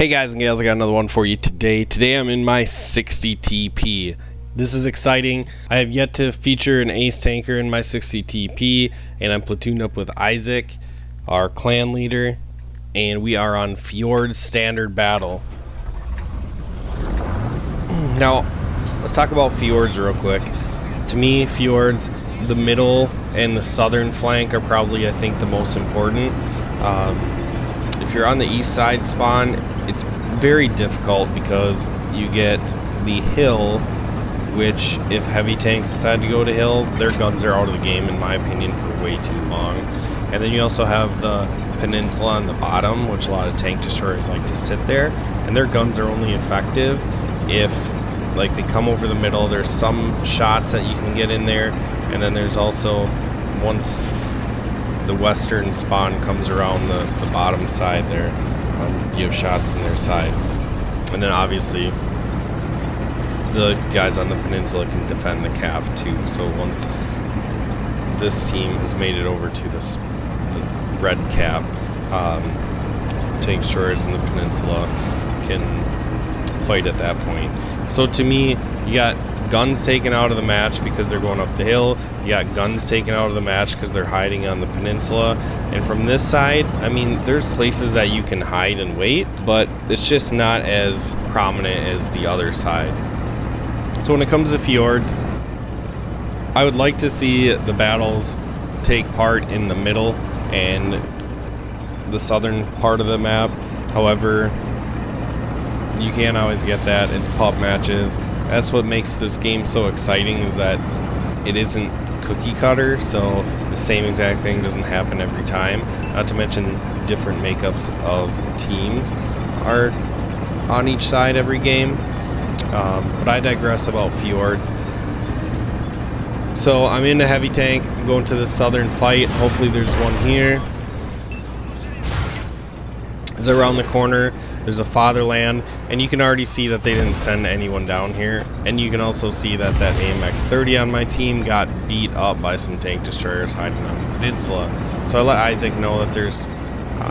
Hey guys and gals, I got another one for you today. Today I'm in my 60 TP. This is exciting. I have yet to feature an ace tanker in my 60 TP, and I'm platooned up with Isaac, our clan leader, and we are on Fjord's standard battle. Now, let's talk about Fjords real quick. To me, Fjords, the middle and the southern flank are probably, I think, the most important. If you're on the east side spawn, it's very difficult because you get the hill, which if heavy tanks decide to go to hill, their guns are out of the game in my opinion for way too long. And then you also have the peninsula on the bottom, which a lot of tank destroyers like to sit there, and their guns are only effective if like they come over the middle. There's some shots that you can get in there, and then there's also, once the western spawn comes around the bottom side there, you have shots in their side. And then obviously the guys on the peninsula can defend the cap too. So once this team has made it over to the red cap, tank destroyers in the peninsula can fight at that point. So to me, you got guns taken out of the match because they're going up the hill. You got guns taken out of the match because they're hiding on the peninsula. And from this side, I mean, there's places that you can hide and wait, but it's just not as prominent as the other side. So when it comes to Fjords, I would like to see the battles take part in the middle and the southern part of the map. However, you can't always get that. It's pub matches. That's what makes this game so exciting, is that it isn't cookie cutter, so the same exact thing doesn't happen every time. Not to mention different makeups of teams are on each side every game. But I digress about Fjords. So I'm in a heavy tank. I'm going to the southern fight. Hopefully there's one here. As I round the corner, there's a fatherland, and you can already see that they didn't send anyone down here. And you can also see that that AMX 30 on my team got beat up by some tank destroyers hiding on the peninsula. So I let Isaac know that there's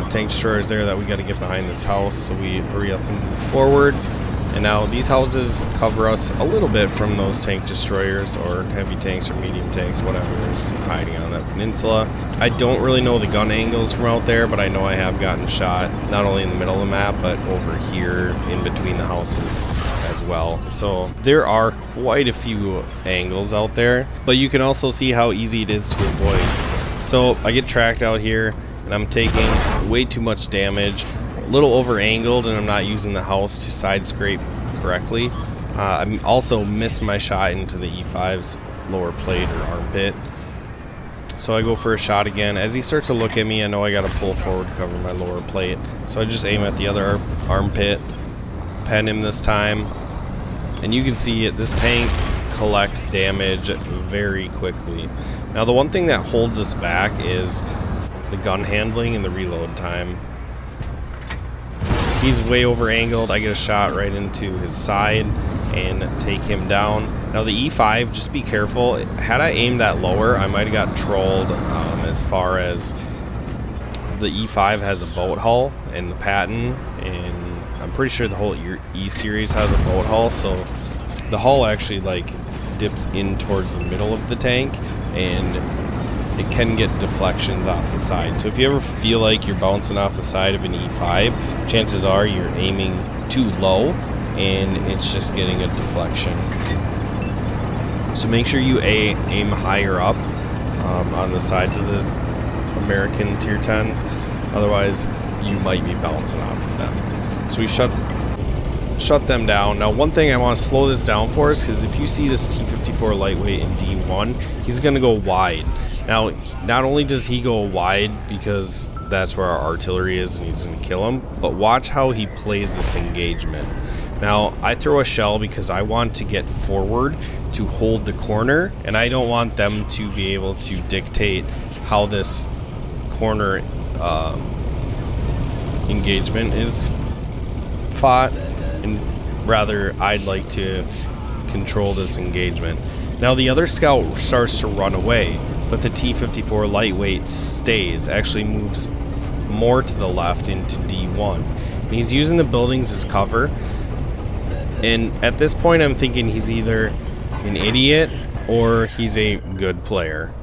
tank destroyers there, that we got to get behind this house, so we hurry up and move forward. And now these houses cover us a little bit from those tank destroyers or heavy tanks or medium tanks, whatever is hiding on that peninsula. I don't really know the gun angles from out there, but I know I have gotten shot not only in the middle of the map, but over here in between the houses as well. So there are quite a few angles out there, but you can also see how easy it is to avoid. So I get tracked out here, and I'm taking way too much damage. A little over angled, and I'm not using the house to side scrape correctly. I also missed my shot into the E5's lower plate or armpit. So I go for a shot again. As he starts to look at me, I know I got to pull forward to cover my lower plate. So I just aim at the other armpit, pen him this time. And you can see it, this tank collects damage very quickly. Now the one thing that holds us back is the gun handling and the reload time. He's way over angled. I get a shot right into his side and take him down. Now the E5, just be careful. Had I aimed that lower, I might have got trolled as far as the E5 has a boat hull in the Patton, and I'm pretty sure the whole E series has a boat hull, so the hull actually like dips in towards the middle of the tank, and it can get deflections off the side. So if you ever feel like you're bouncing off the side of an E5, chances are you're aiming too low and it's just getting a deflection. So make sure you aim higher up on the sides of the American tier 10s, otherwise you might be bouncing off of them. So we shut them down. Now one thing I want to slow this down for is because if you see this T-54 lightweight in D1, he's going to go wide. Now, not only does he go wide because that's where our artillery is and he's going to kill him, but watch how he plays this engagement. Now, I throw a shell because I want to get forward to hold the corner, and I don't want them to be able to dictate how this corner engagement is fought, and rather I'd like to control this engagement. Now the other scout starts to run away, but the T-54 lightweight stays, actually moves more to the left into D1. And he's using the buildings as cover. And at this point, I'm thinking he's either an idiot or he's a good player.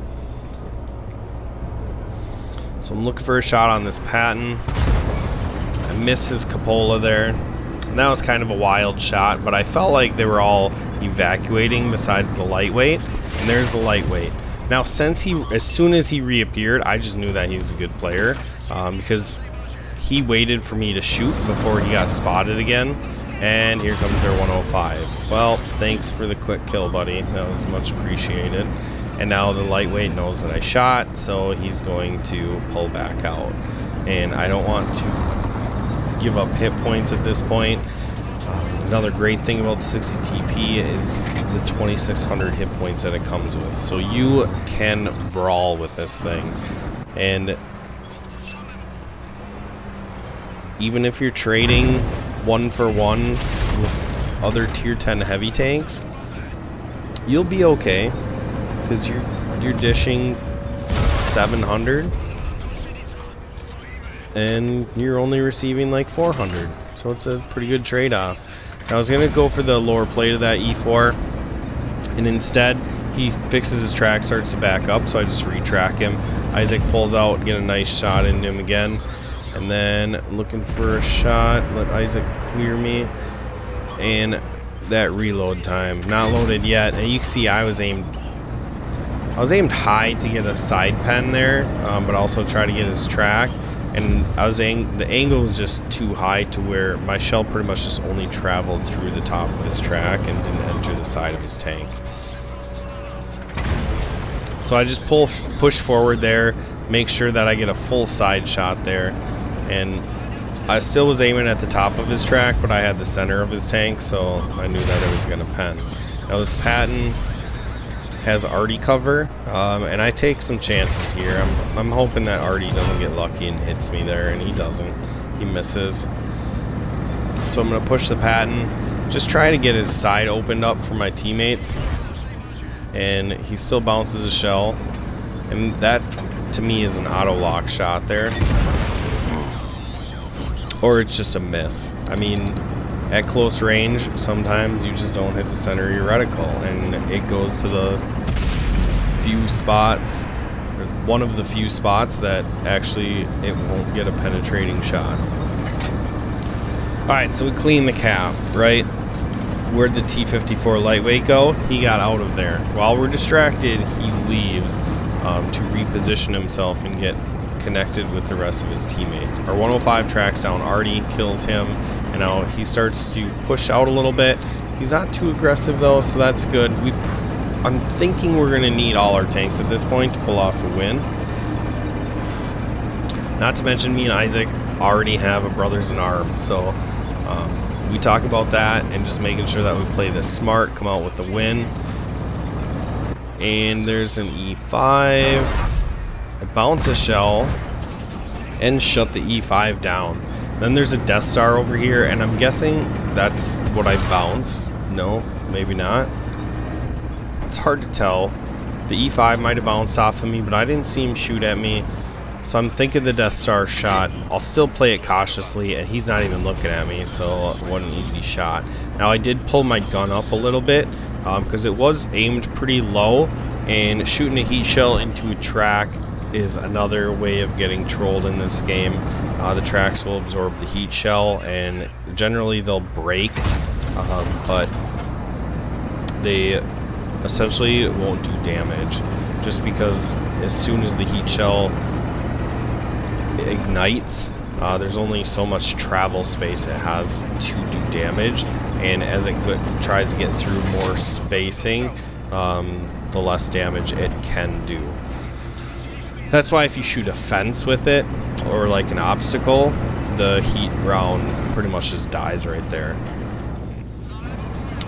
So I'm looking for a shot on this Patton. I miss his cupola there. And that was kind of a wild shot, but I felt like they were all evacuating besides the lightweight. And there's the lightweight. Now, as soon as he reappeared, I just knew that he was a good player because he waited for me to shoot before he got spotted again. And here comes their 105. Well, thanks for the quick kill, buddy. That was much appreciated. And now the lightweight knows that I shot, so he's going to pull back out. And I don't want to give up hit points at this point. Another great thing about the 60 TP is the 2600 hit points that it comes with. So you can brawl with this thing. And even if you're trading 1-for-1 with other tier 10 heavy tanks, you'll be okay because you're dishing 700 and you're only receiving like 400, so it's a pretty good trade-off. I was gonna go for the lower plate of that E4, and instead he fixes his track, starts to back up, so I just retrack him. Isaac pulls out, get a nice shot into him again. And then looking for a shot, let Isaac clear me, and that reload time, not loaded yet. And you can see I was aimed high to get a side pen there, but also try to get his track. And the angle was just too high to where my shell pretty much just only traveled through the top of his track and didn't enter the side of his tank. So I just push forward there, make sure that I get a full side shot there. And I still was aiming at the top of his track, but I had the center of his tank, so I knew that it was going to pen. Now this Patton has Artie cover, and I take some chances here. I'm hoping that Artie doesn't get lucky and hits me there, and he doesn't. He misses. So I'm going to push the Patton, just try to get his side opened up for my teammates. And he still bounces a shell, and that to me is an auto lock shot there. Or it's just a miss. I mean, at close range, sometimes you just don't hit the center of your reticle, and it goes to the few spots, or one of the few spots that actually it won't get a penetrating shot. Alright, so we clean the cap, right? Where'd the T-54 lightweight go? He got out of there. While we're distracted, he leaves to reposition himself and get connected with the rest of his teammates. Our 105 tracks down Artie, kills him, and now he starts to push out a little bit. He's not too aggressive though, so that's good. I'm thinking we're going to need all our tanks at this point to pull off a win. Not to mention me and Isaac already have a brothers in arms, so we talk about that and just making sure that we play this smart, come out with a win. And there's an E5. I bounce a shell and shut the E5 down. Then there's a Death Star over here, and I'm guessing that's what I bounced. No, maybe not. It's hard to tell. The E5 might have bounced off of me, but I didn't see him shoot at me. So I'm thinking the Death Star shot. I'll still play it cautiously, and he's not even looking at me, so what an easy shot. Now I did pull my gun up a little bit, because it was aimed pretty low, and shooting a heat shell into a track is another way of getting trolled in this game. The tracks will absorb the heat shell, and generally they'll break, but they essentially won't do damage, just because as soon as the heat shell ignites, there's only so much travel space it has to do damage, and as it tries to get through more spacing, the less damage it can do. That's why if you shoot a fence with it, or like an obstacle, the heat round pretty much just dies right there.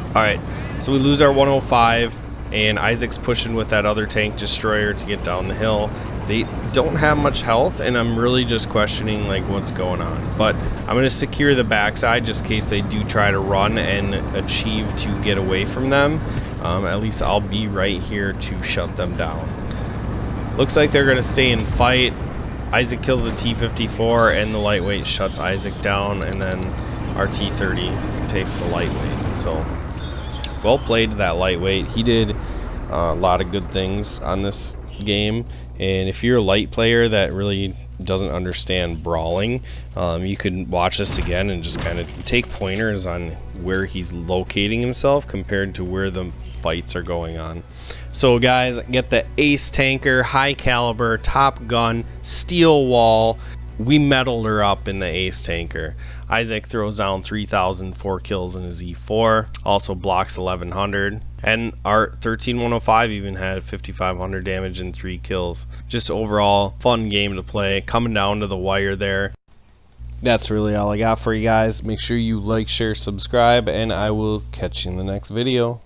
Alright, so we lose our 105, and Isaac's pushing with that other tank destroyer to get down the hill. They don't have much health, and I'm really just questioning like what's going on. But I'm going to secure the backside just in case they do try to run and achieve to get away from them. At least I'll be right here to shut them down. Looks like they're going to stay and fight. Isaac kills the T-54 and the lightweight shuts Isaac down, and then our T-30 takes the lightweight. So well played to that lightweight. He did a lot of good things on this game, and if you're a light player that really doesn't understand brawling, you could watch this again and just kind of take pointers on where he's locating himself compared to where the fights are going on. So guys, get the ace tanker, high caliber, top gun, steel wall. We metaled her up in the ace tanker. Isaac throws down 3,000, 4 kills in his E4, also blocks 1,100, and our 13105 even had 5,500 damage and 3 kills. Just overall fun game to play, coming down to the wire there. That's really all I got for you guys. Make sure you like, share, subscribe, and I will catch you in the next video.